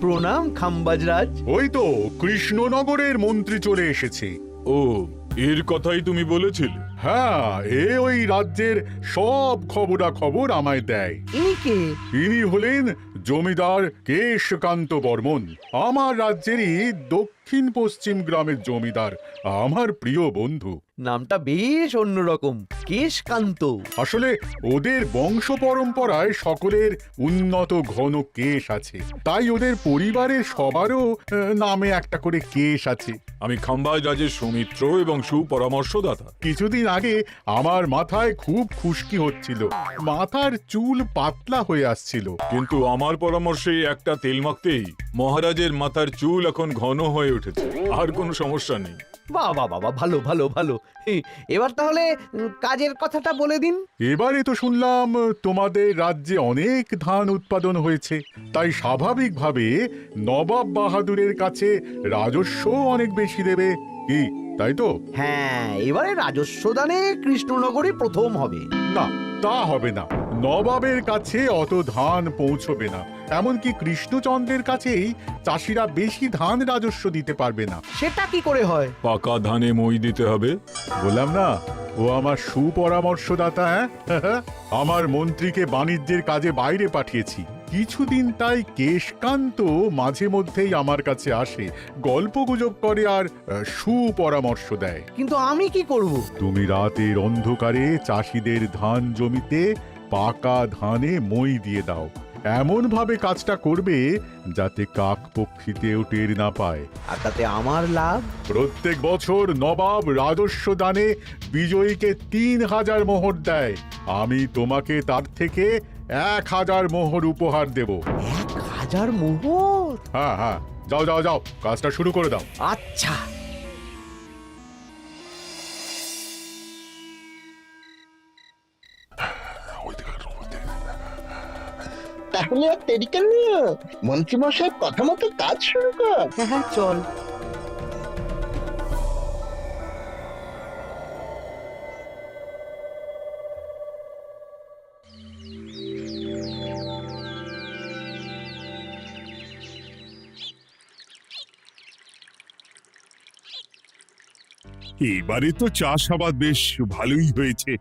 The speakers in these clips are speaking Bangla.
প্রণাম খাম্বাজরাজ। ওই তো কৃষ্ণনগরের মন্ত্রী চলে এসেছে। ও, এর কথাই তুমি বলেছিলে? হ্যাঁ, ওই রাজ্যের সব খবরাখবর আমায় দেয়। ইনি কে? ইনি হলেন জমিদার কেশকান্ত বর্মন, আমার রাজ্যেরই দক্ষিণ পশ্চিম গ্রামের জমিদার, আমার প্রিয় বন্ধু। নামটা বেশ অন্যরকম, কেশকান্ত। আসলে ওদের বংশ পরম্পরায় সকলের উন্নত ঘন কেশ আছে, তাই ওদের পরিবারের সবারও নামে একটা করে কেশ আছে। আমি খাম্বাজ রাজের সৌমিত্র এবং সুপরামর্শদাতা। কিছুদিন আগে আমার মাথায় খুব খুশকি হচ্ছিল, মাথার চুল পাতলা হয়ে আসছিল। কিন্তু আমার পরামর্শে একটা তেল মাখতেই মহারাজের মাথার চুল এখন ঘন হয়ে উঠেছে, আর কোনো সমস্যা নেই। বাবা বাবা, ভালো ভালো ভালো। এবার তাহলে কাজের কথাটা বলে দিন। এবারে তো শুনলাম তোমাদের রাজ্যে অনেক ধান উৎপাদন হয়েছে, তাই স্বাভাবিকভাবে নবাব বাহাদুরের কাছে রাজস্ব অনেক বেশি দেবে, কি তাই তো? হ্যাঁ, এবারে রাজস্ব দানে কৃষ্ণনগরই প্রথম হবে। না, তা হবে না। নবাবের কাছে অত ধান পৌঁছবে না, এমনকি কৃষ্ণচন্দ্রের কাছেই চাষিরা বেশি ধান রাজস্ব দিতে পারবে না। সেটা কি করে হয়? পাকা ধানে মই দিতে হবে। বললাম না, ও আমার সুপরামর্শদাতা। হ্যাঁ, আমার মন্ত্রীকে বাণিজ্যের কাজে বাইরে পাঠিয়েছি কিছুদিন, তাই কেশকান্ত মাঝে মধ্যেই আমার কাছে আসে, গল্পগুজব করে আর সুপরামর্শ দেয়। কিন্তু আমি কি করব? তুমি রাতের অন্ধকারে চাষিদের ধান জমিতে পাকা ধানে মই দিয়ে দাও, এমন ভাবে কাজটা করবে যাতে কাকপক্ষীতেও টের না পায়। আর তাতে আমার লাভ? প্রত্যেক বছর নবাব রাজস্ব দানে বিজয়ীকে ৩,০০০ মোহর দেয়, আমি তোমাকে তার থেকে ১,০০০ মোহর উপহার দেব। ১,০০০ মোহর? হ্যাঁ হ্যাঁ, যাও যাও যাও, কাজটা শুরু করে দাও। আচ্ছা। তাহলে আর দেরি কেন? মন্ত্রী মশাইয়ের কথা মতো কাজ শুরু কর। হ্যাঁ হ্যাঁ, চল। এবারে তো চাষাবাদ বেশ ভালোই হয়েছে।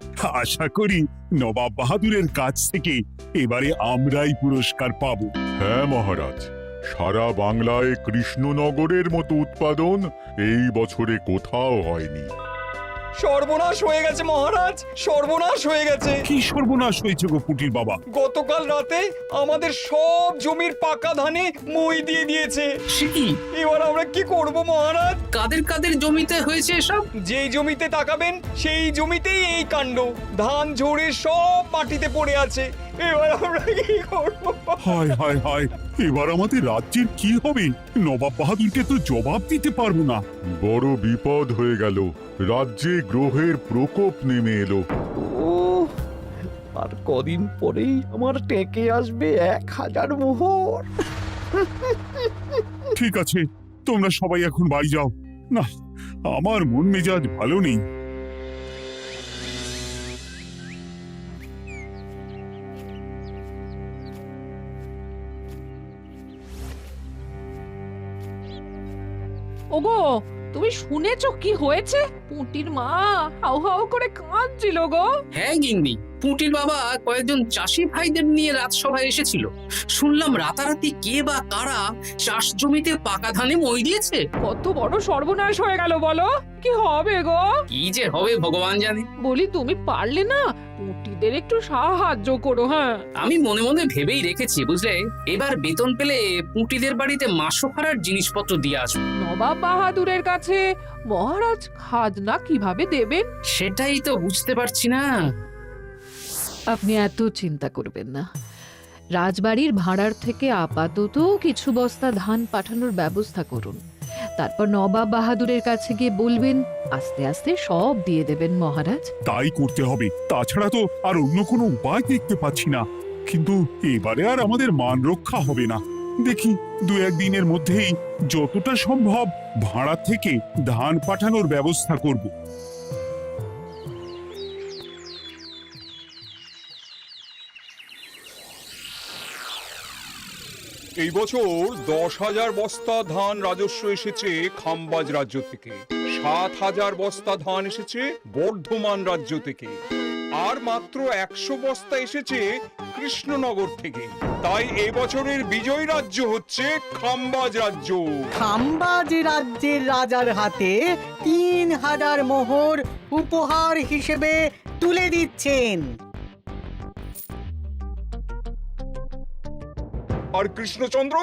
আশা করি নবাব বাহাদুরের কাছ থেকে এবারে আমরাই পুরস্কার পাবো। হ্যাঁ মহারাজ, সারা বাংলায় কৃষ্ণনগরের মতো উৎপাদন এই বছরে কোথাও হয়নি। সর্বনাশ হয়ে গেছে মহারাজ, সর্বনাশ হয়ে গেছে। কি সর্বনাশ হয়েছে গো পুটির বাবা? গতকাল রাতে আমাদের সব জমির পাকা ধানে মই দিয়ে দিয়েছে। সে কি? এবার আমরা কি করব মহারাজ? কাদের কাদের জমিতে হয়েছে এসব? যেই জমিতে তাকাবেন সেই জমিতেই এই কাণ্ড, ধান ঝরে সব মাটিতে পড়ে আছে। এবার আমরা কি করব? হায় হায় হায়, এবার আমাদের রাজ্যের কি হবে? নবাব বাহাদুরকে তো জবাব দিতে পারবো না। বড় বিপদ হয়ে গেল, রাজ্যে গ্রহের প্রকোপ নেমে এলো। ও, আর কদিন পরেই আমার টেকে আসবে ১,০০০ মোহর। ঠিক আছে, তোমরা সবাই এখন বাড়ি যাও। না, আমার মন মেজাজ ভালো নেই। ওগো, তুমি শুনেছো কি হয়েছে? পুঁটির মা হাউ হাউ করে কাঁদছিল গো। হ্যাঁ গিন্নি, পুঁটির বাবা কয়েকজন চাষি ভাইদের নিয়ে রাজসভায় এসেছিল। শুনলাম রাতারাতি কে বা কারা চাষ জমিতে পাকা ধানে মই দিয়েছে। কত বড় সর্বনাশ হয়ে গেল বলো। কি হবে গো? কি যে হবে ভগবান জানে। বলি, তুমি পারলে না পুঁটিদের একটু সাহায্য করো। হ্যাঁ, আমি মনে মনে ভেবেই রেখেছি বুঝলে, এবার বেতন পেলে পুঁটিদের বাড়িতে মাসোহারার জিনিসপত্র দিয়ে আসবো। নবাব বাহাদুরের কাছে মহারাজ খাজনা কিভাবে দেবেন? সেটাই তো বুঝতে পারছি না। আপনি এত চিন্তা করবেন না। রাজবাড়ির ভাড়ার থেকে আপাতত কিছু বস্তা ধান পাঠানোর ব্যবস্থা করুন। তারপর নবাব বাহাদুরের কাছে গিয়ে বলবেন, আস্তে আস্তে সব দিয়ে দেবেন মহারাজ। তাই করতে হবে, তাছাড়া তো আর অন্য কোনো উপায় দেখতে পাচ্ছি না। কিন্তু এবারে আর আমাদের মান রক্ষা হবে না। দেখি ২-১ দিনের মধ্যেই যতটা সম্ভব ভাড়া থেকে ধান পাঠানোর ব্যবস্থা করব। এই বছর 10,000 বস্তা ধান রাজস্ব এসেছে খাম্বাজ রাজ্য থেকে, 7,000 বস্তা ধান এসেছে বর্ধমান রাজ্য থেকে, আর মাত্র 100 বস্তা এসেছে কৃষ্ণনগর থেকে। তাই এই বছরের বিজয়ী রাজ্য হচ্ছে খাম্বাজ রাজ্য। খাম্বাজ রাজ্যের রাজার হাতে 3,000 মোহর উপহার হিসেবে তুলে দিচ্ছেন। আর কৃষ্ণচন্দ্র,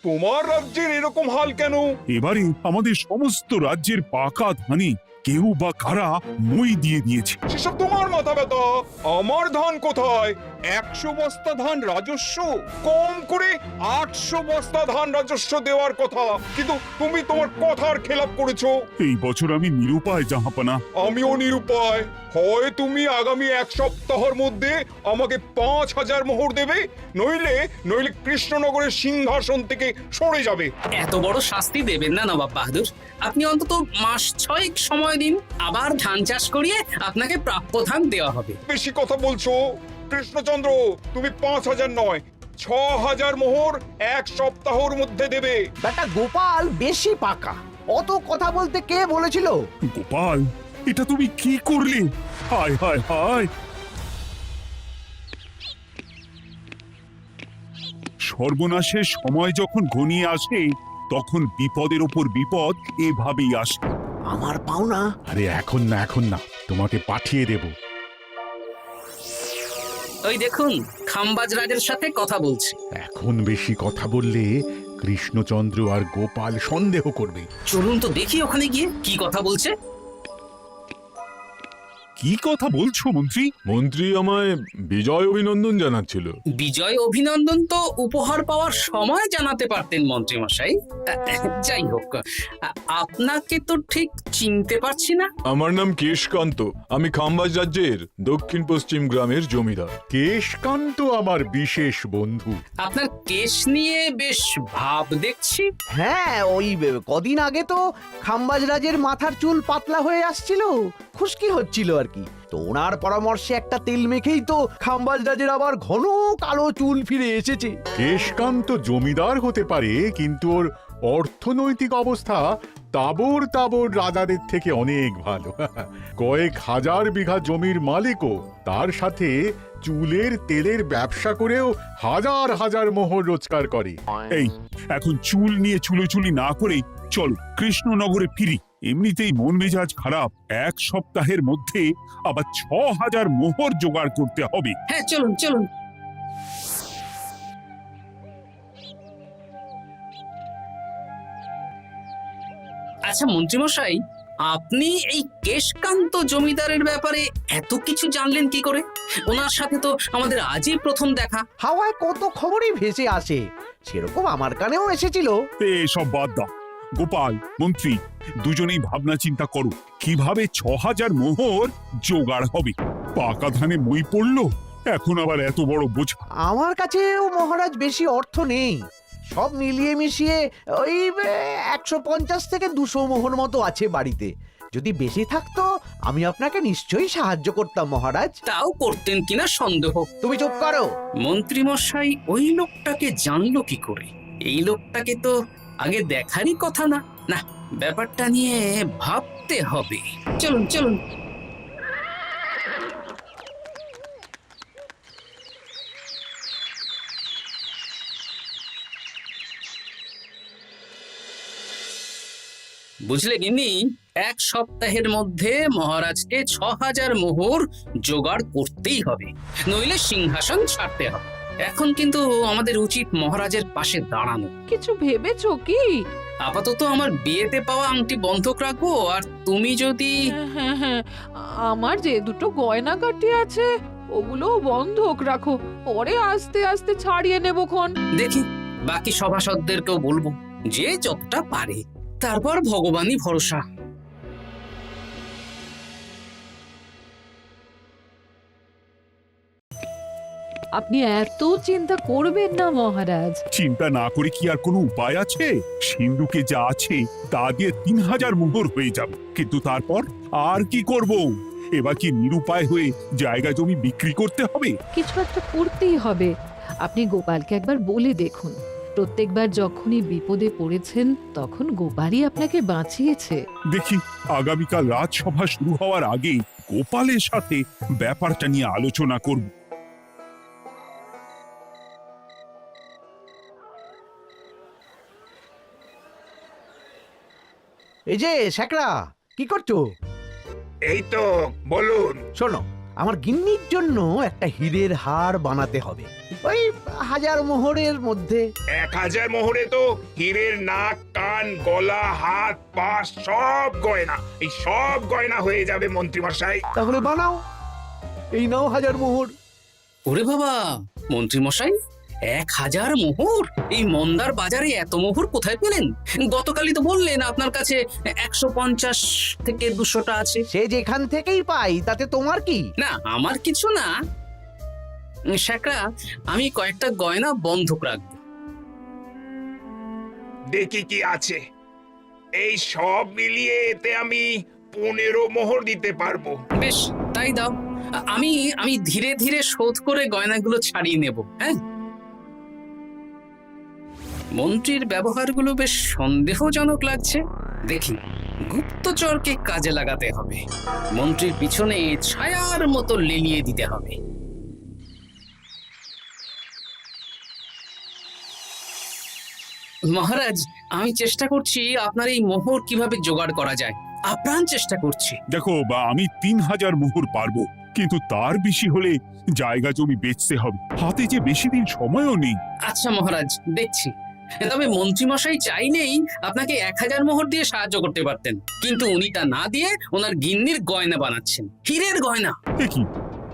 তোমার রাজ্যের এরকম হাল কেন? এবারে আমাদের সমস্ত রাজ্যের পাকা ধানে কেউ বা কারা মই দিয়ে দিয়েছে। সেসব তোমার মাথা ব্যথা। আমার ধান কোথায়? 100 বস্তা ধান রাজস্ব, কম করে 800 বস্তা ধান রাজস্ব দেওয়ার কথা, কিন্তু তুমি তোমার কথার খেলাপ করেছো। এই বছর আমি নিরুপায় জাহাপানা। আমিও নিরুপায়। হয় তুমি আগামী 1 সপ্তাহের মধ্যে আমাকে 5,000 মোহর দেবে, নইলে নইলে কৃষ্ণনগরের সিংহাসন থেকে সরে যাবে। এত বড় শাস্তি দেবেন না নবাব বাহাদুর। আপনি অন্তত মাস 6 সময় দিন, আবার ধান চাষ করিয়ে আপনাকে প্রাপ্য ধান দেওয়া হবে। বেশি কথা বলছো কৃষ্ণচন্দ্র। তুমি 5,000 নয়, 6,000 মোহর 1 সপ্তাহের মধ্যে দেবে। বেটা গোপাল বেশি পাকা, অত কথা বলতে কে বলেছিল? গোপাল, এটা তুমি কি করলে? হায় হায় হায়! সর্বনাশের সময় যখন ঘনিয়ে আসে তখন বিপদের ওপর বিপদ এভাবেই আসে। আমার পাওনা। আরে এখন না, এখন না, তোমাকে পাঠিয়ে দেব। ওই দেখুন, খাম্বাজ রাজের সাথে কথা বলছে। এখন বেশি কথা বললে কৃষ্ণচন্দ্র আর গোপাল সন্দেহ করবে। চলুন তো দেখি ওখানে গিয়ে কি কথা বলছে। কি কথা বলছো মন্ত্রী? মন্ত্রী আমায় বিজয় অভিনন্দন জানাচ্ছিল। বিজয় অভিনন্দন তো উপহার পাওয়ার সময় জানাতে পারতেন মন্ত্রী মশাই। যাই হোক, আপনাকে তো ঠিক চিনতে পারছি না। আমার নাম কেশকান্ত, আমি খাম্বাজ রাজ্যের দক্ষিণ পশ্চিম গ্রামের জমিদার। কেশকান্ত আমার বিশেষ বন্ধু। আপনার কেশ নিয়ে বেশ ভাব দেখছি। হ্যাঁ, ওই কদিন আগে তো খাম্বাজ রাজের মাথার চুল পাতলা হয়ে আসছিল, খুশকি হচ্ছিল আর কি। তো ওনার পরামর্শে একটা তেল মেখেই তো খাম্বাজ রাজের আবার ঘন কালো চুল ফিরে এসেছে। কেশকান্ত জমিদার হতে পারে, কিন্তু ওর অর্থনৈতিক অবস্থা তাবর তাবর রাজাদের থেকে অনেক ভালো। কয়েক হাজার বিঘা জমির মালিকও, তার সাথে চুলের তেলের ব্যবসা করেও হাজার হাজার মোহর রোজগার করে। এই, এখন চুল নিয়ে চুলোচুলি না করে চলো কৃষ্ণনগরে ফিরি। এমনিতেই মন মেজাজ খারাপ, 1 সপ্তাহের মধ্যে আবার 6,000 মোহর জোগাড় করতে হবে। হ্যাঁ, চলুন চলুন। আচ্ছা মন্ত্রীমশাই, আপনি এই কেশকান্ত জমিদারের ব্যাপারে এত কিছু জানলেন কি করে? ওনার সাথে তো আমাদের আজই প্রথম দেখা। হাওয়ায় কত খবরই ভেসে আসে, সেরকম আমার কানেও এসেছিল। এসব বাদ দাও। গোপাল, মন্ত্রী, দুজনেই ভাবনা চিন্তা করো কিভাবে 6,000 মোহর জোগাড় হবে। পাকা ধানে মই পড়লো, এখন আবার এত বড় বোঝা। আমার কাছেও মহারাজ বেশি অর্থ নেই, সব মিলিয়ে মিশিয়ে ওই 150 থেকে 200 মোহর মতো আছে বাড়িতে। যদি বেশি থাকতো আমি আপনাকে নিশ্চয়ই সাহায্য করতাম মহারাজ। তাও করতেন কিনা সন্দেহ। তুমি চুপ করো। মন্ত্রীমশাই ওই লোকটাকে জানলো কি করে? এই লোকটাকে তো আগে দেখারই কথা না। না, ব্যাপারটা নিয়ে ভাবতে হবে। চলুন চলুন। বুঝলে গিন্নি, 1 সপ্তাহের মধ্যে মহারাজকে 6,000 মোহর জোগাড় করতেই হবে, নইলে সিংহাসন ছাড়তে হবে। এখন কিন্তু আমাদের উচিত মহারাজের পাশে দাঁড়ানো। কিছু ভেবেছো কি? আপাতত আমার বিয়েতে পাওয়া আংটি বন্ধক রাখবো, আর তুমি যদি... হ্যাঁ হ্যাঁ, আমার যে দুটো গয়নাগাটি আছে ওগুলো বন্ধক রাখো, পরে আস্তে আস্তে ছাড়িয়ে নেবো খন। দেখি, বাকি সভাসদদেরকেও বলবো, যে যতটা পারে। তারপর ভগবানই ভরসা। আপনি এত চিন্তা করবেন না মহারাজ। চিন্তা না করে কি আর কোনো উপায় আছে? সিন্ধুকে যা আছে তা দিয়ে 3,000 মোহর হয়ে যাবে, কিন্তু তারপর আর কি করব? এবার কি নিরুপায় হয়ে জায়গা জমি বিক্রি করতে হবে? কিছু একটা করতেই হবে। আপনি গোপালকে একবার বলে দেখুন, প্রত্যেকবার যখনই বিপদে পড়েছেন তখন গোপালই আপনাকে বাঁচিয়েছে। দেখি আগামীকাল রাজসভা শুরু হওয়ার আগে গোপালের সাথে ব্যাপারটা নিয়ে আলোচনা করব। এই যে শ্যাকরা, কি করছো? এই তো বলুন। শোনো, আমার গিন্নির জন্য একটা হীরের হার বানাতে হবে, ওই 1000 মোহরের মধ্যে। 1000 মোহরে তো হীরের নাক, কান, গলা, হাত, পা সব গয়না, এই সব গয়না হয়ে যাবে মন্ত্রী মশাই। তাহলে বানাও, এই নাও 1000 মোহর। ওরে বাবা, মন্ত্রী মশাই 1000 মোহর! এই মন্দার বাজারে এত মোহর কোথায় পেলেন? গতকালই তো বললেন আপনার কাছে 150 থেকে 200টা আছে। সে যেখান থেকেই পাই তাতে তোমার কি? না, আমার কিছু না। শ্যাকরা, আমি কয়েকটা গয়না বন্ধক রাখবো। দেখি কি আছে। এই সব মিলিয়ে এতে আমি 15 মোহর দিতে পারবো। বেশ, তাই দাও। আমি ধীরে ধীরে শোধ করে গয়নাগুলো ছাড়িয়ে নেব। হ্যাঁ, মন্ত্রীর ব্যবহারগুলো বেশ সন্দেহজনক লাগছে। দেখি, গুপ্তচরকে কাজে লাগাতে হবে। মন্ত্রীর পিছনে ছায়ার মতো লেলিয়ে দিতে হবে। মহারাজ, আমি চেষ্টা করছি আপনার এই মোহর কিভাবে জোগাড় করা যায়, আপ্রাণ চেষ্টা করছি। দেখো, আমি 3000 মোহর পারবো, কিন্তু তার বেশি হলে জায়গা জমি বেচতে হবে, হাতে যে বেশি দিন সময়ও নেই। আচ্ছা মহারাজ, দেখছি। তবে মন্ত্রীমশাই চাইলেই আপনাকে 1000 মোহর দিয়ে সাহায্য করতে পারতেন, কিন্তু উনি তা না দিয়ে ওনার গিন্নির গয়না বানাচ্ছেন, হীরের গয়না। দেখি,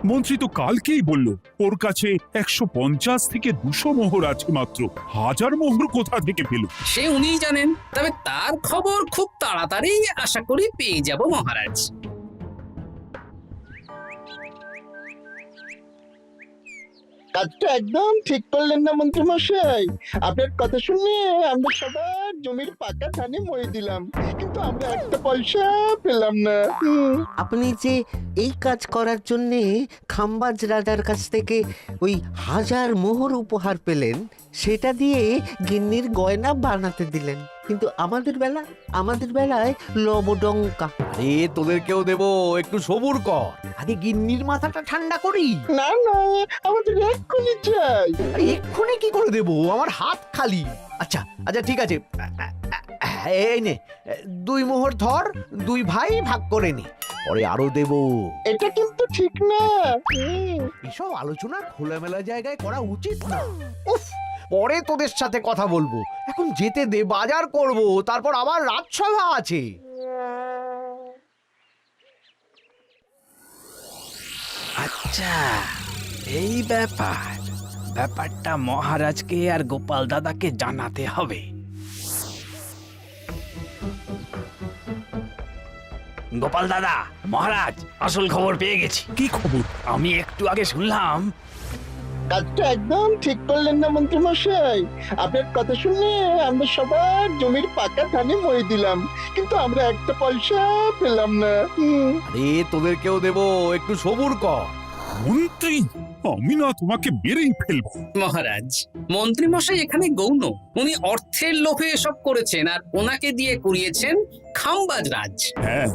মন্ত্রী তো কালকেই বলল ওর কাছে 150 থেকে 200 মোহর আছে মাত্র। 1000 মোহর কোথা থেকে পেল? সে উনিই জানেন। তবে তার খবর খুব তাড়াতাড়ি আশা করি পেয়ে যাব মহারাজ। কাজটা একদম ঠিক করলেন না মন্ত্রী মশাই। আপনার কথা শুনে আমরা সবার জমির পাকা ধানে মই দিলাম, কিন্তু আমরা একটা পয়সা পেলাম না। আপনি যে এই কাজ করার জন্যে খাম্বাজ রাজার কাছ থেকে ওই 1000 মোহর উপহার পেলেন, সেটা দিয়ে গিন্নির গয়না বানাতে দিলেন, কিন্তু আমাদের বেলায় লবডঙ্কা। আরে তোদেরকেও দেবো, একটু সবুর কর, আগে গিন্নির মাথাটা ঠান্ডা করি। না না, আমাদের এক্ষুনি চাই। আরে এক্ষুনি কি করে দেবো, আমার হাত খালি। আচ্ছা আচ্ছা, ঠিক আছে, এই নে 2 মোহর ধর, 2 ভাই ভাগ করে নি, পরে আরো দেবো। এটা কিন্তু ঠিক না। এসব আলোচনা খোলামেলা জায়গায় করা উচিত না। উফ, পরে তোদের সাথে কথা বলবো, এখন যেতে দে, বাজার করব, তারপর আবার রাজসভা আছে। আচ্ছা, এই ব্যাপারটা মহারাজকে আর গোপাল দাদাকে জানাতে হবে। গোপাল দাদা, মহারাজ আসল খবর পেয়ে গেছি। কি খবর? আমি একটু আগে শুনলাম। কাজটা একদম ঠিক করলেন না মন্ত্রী মশাই। আপনার কথা শুনে আমরা সবার জমির পাকা ধানে মই দিলাম, কিন্তু আমরা একটা পয়সা পেলাম না। আরে তোদেরকেও দেবো, একটু সবুর কর। মন্ত্রী, আমি না তোমাকে মেরেই ফেলবো। মহারাজ, মন্ত্রী মশাই এখানে গৌণ। উনি অর্থের লোভে এসব করেছেন, আর ওনাকে দিয়ে করিয়েছেন খাম্বাজ রাজ। হ্যাঁ,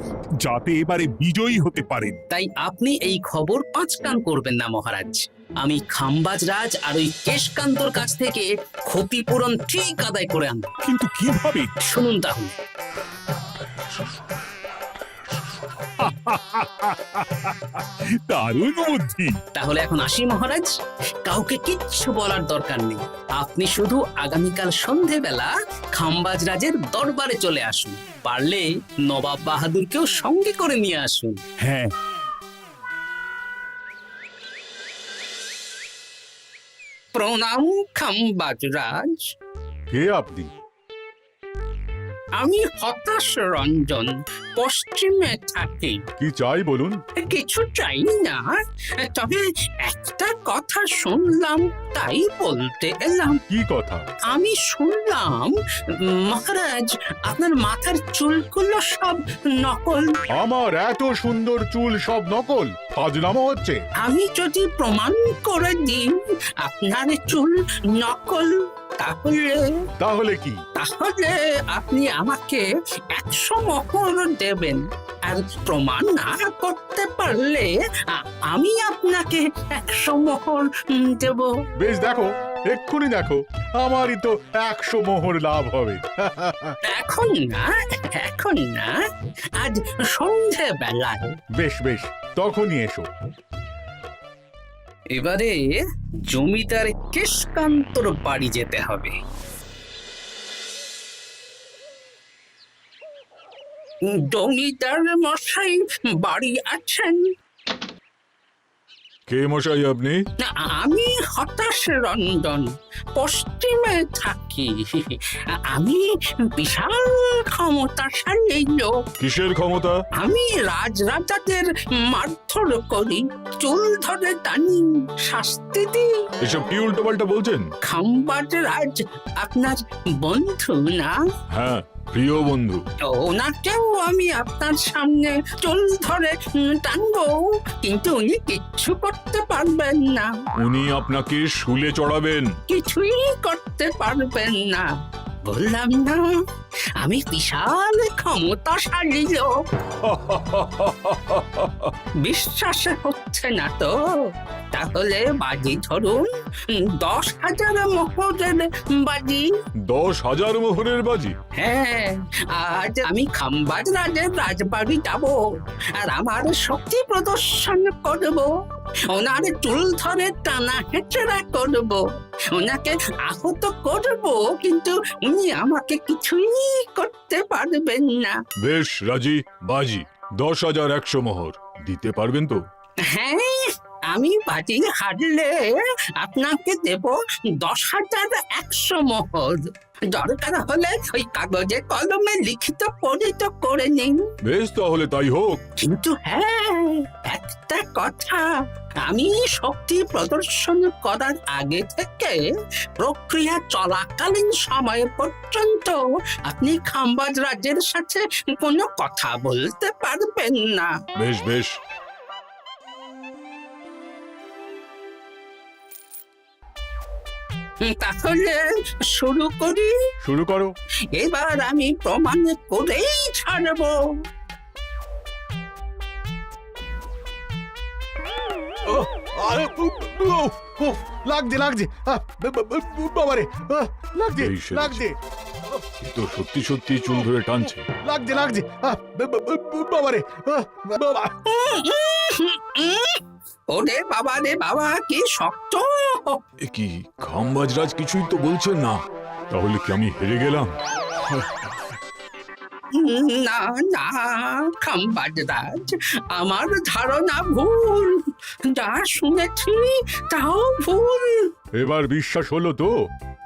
যাতে এবারে বিজয়ী হতে পারেন। তাই আপনি এই খবর 5 কান করবেন না মহারাজ। আমি খাম্বাজ রাজ আর ওই কেশকান্তর কাছ থেকে ক্ষতিপূরণ ঠিক আদায় করে আনব। কিন্তু কিভাবে? শুনুন তাহলে। দারুণ বুদ্ধি। তাহলে এখন আসি মহারাজ, কাউকে কিচ্ছু বলার দরকার নেই। আপনি শুধু আগামীকাল সন্ধেবেলা খাম্বাজ রাজের দরবারে চলে আসুন, পারলে নবাব বাহাদুরকেও সঙ্গে করে নিয়ে আসুন। হ্যাঁ। প্রণাম খাম্বাজ রাজ। কে আপনি? আমি হতাশ রঞ্জন, পশ্চিমে থাকি। কি চাই বলুন? কিছু চাই না, তবে একটা কথা শুনলাম তাই বলতে এলাম। কি কথা? আমি শুনলাম মহারাজ আপনার মাথার চুলগুলো সব নকল। আমার এত সুন্দর চুল সব নকল? ফাজলামো হচ্ছে। আমি যদি প্রমাণ করে দিই আপনার চুল নকল, তাহলে তাহলে কি? তাহলে আপনি আমাকে 100 মোহর দেবেন, আর প্রমাণ না করতে পারলে আমি আপনাকে 100 মোহর দেব। বেশ, দেখো, এক্ষুনি দেখো, আমারই তো 100 মোহর লাভ হবে। এখন না, এখন না, আজ সন্ধে বেলায়। বেশ বেশ, তখনই এসো। এবারে জমিদার কেশকান্তর বাড়ি যেতে হবে। জমিদার মশাই বাড়ি আছেন? কে মশাই আপনি? না, আমি হতাশ রঞ্জন, পশ্চিমে থাকি। আমি বিশাল ক্ষমতাশালী লোক। কিসের ক্ষমতা? আমি রাজরাজাদের মারধর করি, চুল ধরে টানি, শাস্তি দিই। এসব কি উল্টো পাল্টা বলছেন? খাম্বাজ রাজ আপনার বন্ধু না? হ্যাঁ, প্রিয় বন্ধু। ওনাকেও আমি আপনার সামনে চুল ধরে টানবো, কিন্তু উনি কিচ্ছু করতে পারবেন না। উনি আপনাকে শুলে চড়াবেন। কিছুই করতে পারবেন না, বললাম না আমি বিশাল ক্ষমতাশালী লোক। বিশ্বাস হচ্ছে না তো? তাহলে বাজি ধরুন, 10,000 মোহরের বাজি। 10,000 মোহরের বাজি? হ্যাঁ, আজ আমি খাম্বাজ রাজের রাজবাড়ি যাব, আর আমার শক্তি প্রদর্শন করব। ওনার চুল ধরে টানা হেঁচড়া করব, ওনাকে আহত করব, কিন্তু উনি আমাকে কিছুই করতে পারবেন না। বেশ, রাজি, বাজি। 10,100 মোহর দিতে পারবেন তো? হ্যাঁ, আমি বাজি হারলে আপনাকে দেব 10,100 মোহর। দরকার হলে ওই কাগজে কলমে লিখিত পরিত করে নিন। বেশ, তাহলে তাই হোক। কিন্তু হ্যাঁ, একটা কথা, আমি শক্তি প্রদর্শন করার আগে থেকে প্রক্রিয়া চলাকালীন সময় পর্যন্ত আপনি খাম্বাজ রাজের সাথে কোনো কথা বলতে পারবেন না। বেশ বেশ। তাহলে শুরু করি। শুরু করো। এবার আমি প্রমাণ করেই ছাড়বো। লাগছে লাগছে, বাবারে, লাগছে এই সেরেছে। লাগছে এ তো সত্যি সত্যি চুল ধরে টানছে। লাগছে লাগছে, বাবারে, বাবা। ওরে বাবা রে বাবা, কি শক্ত! এ কি, খাম্বাজরাজ কিছুই তো বলছেন না। তাহলে কি আমি হেরে গেলাম? না না খাম্বাজ রাজ, আমার ধারণা ভুল, যা শুনেছি তাও ভুল। এবার বিশ্বাস হলো তো?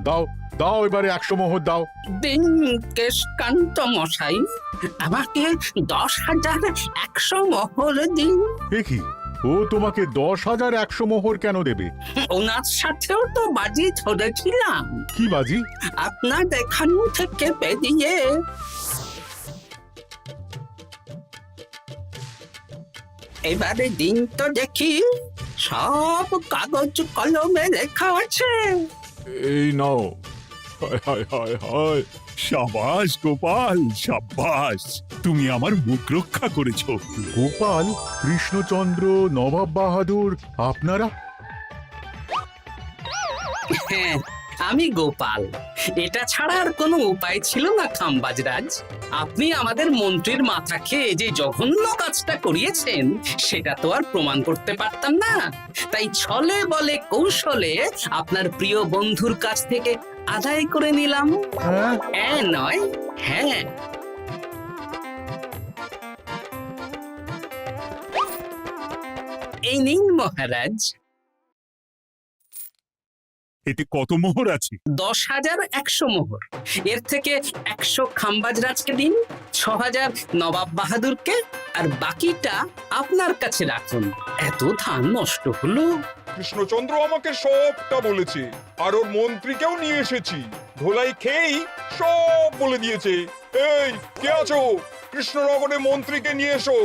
দাও দাও, এবারে 100 মোহর দাও। দিন কেশকান্ত মশাই, আমাকে 10,100 মোহর দিন। এ কি, ও তোমাকে 10,100 মোহর কেন দেবে? ওনার সাথেও তো বাজি ধরেছিলাম, কি বাজি? আপনার এখান থেকে বেরিয়ে। এবারে দিন তো দেখি, সব কাগজ কলমে লেখা আছে। এই নাও। হায় হায় হায় হায়। সাবাস গোপাল, সাবাস, তুমি আমার মুখ রক্ষা করেছো। গোপাল, কৃষ্ণচন্দ্র, নবাব বাহাদুর, আপনারা? হ্যাঁ, আমি গোপাল। এটা ছাড়া আর কোনো উপায় ছিল না খাম্বাজরাজ। আপনি আমাদের মন্ত্রীর মাথা খেয়ে যে জঘন্য কাজটা করিয়েছেন, সেটা তো আর প্রমাণ করতে পারতাম না। তাই ছলে বলে কৌশলে আপনার প্রিয় বন্ধুর কাছ থেকে আদায় করে নিলাম। হ্যাঁ নয়, হ্যাঁ। এই নিন মহারাজ। এতে কত মোহর আছে? 10,100 মোহর। এর থেকে 100 খাম্বাজরাজকে দিন, 6,000 নবাব বাহাদুরকে, আর বাকিটা আপনার কাছে রাখুন। এত ধান নষ্ট হলো। কৃষ্ণচন্দ্র আমাকে সবটা বলেছে, আর ওর মন্ত্রীকেও নিয়ে এসেছি। ধোলাই খেয়েই সব বলে দিয়েছে। এই, কে আছো? কৃষ্ণনগরে মন্ত্রীকে নিয়ে এসো।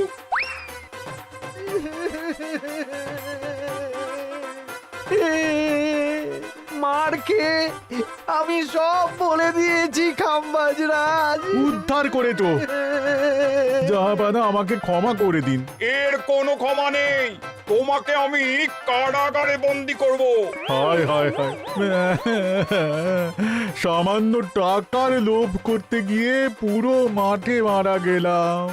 মার খেয়ে আমি সব বলে দিয়েছি খাম্বাজ রাজ। উদ্ধার করে তো জাহাপানা, আমাকে ক্ষমা করে দিন। এর কোনো ক্ষমা নেই, তোমাকে আমি কারাগারে বন্দি করব। হায় হায় হায়, সামান্য টাকার লোভ করতে গিয়ে পুরো মাঠে মারা গেলাম।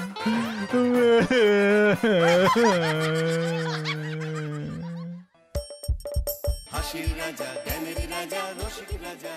হাসির রাজা, জ্ঞানের রাজা, রসিক রাজা।